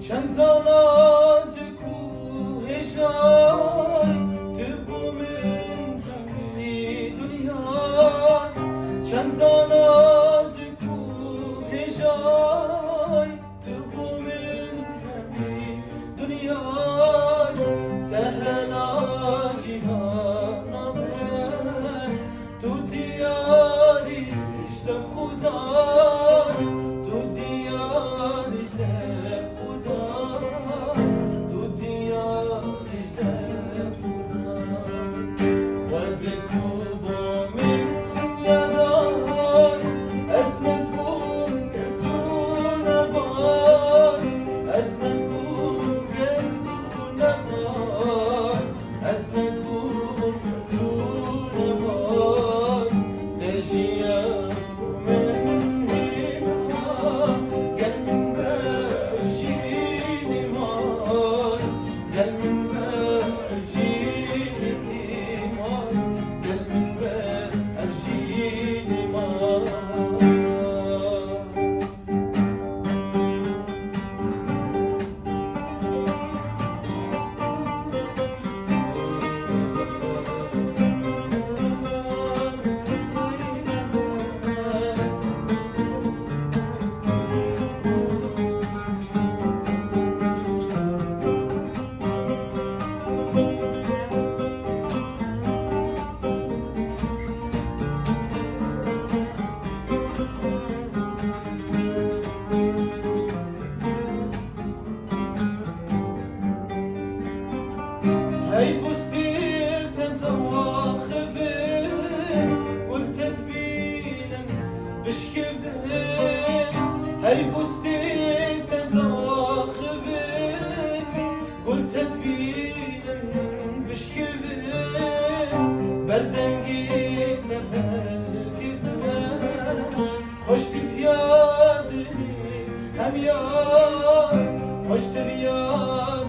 چند تا نازک و هجای تبو من همه دنیا چند تا نازک و هجای تبو من همه دنیا تهنا جهان من تو دیاریش خدا هاي فستير تنتواخفين قلت تبينا بشكفين هاي فستير تنتواخفين قلت تبينا بشكفين بردنجيت هالكفين خشت بيادني هم يا خشت بيادني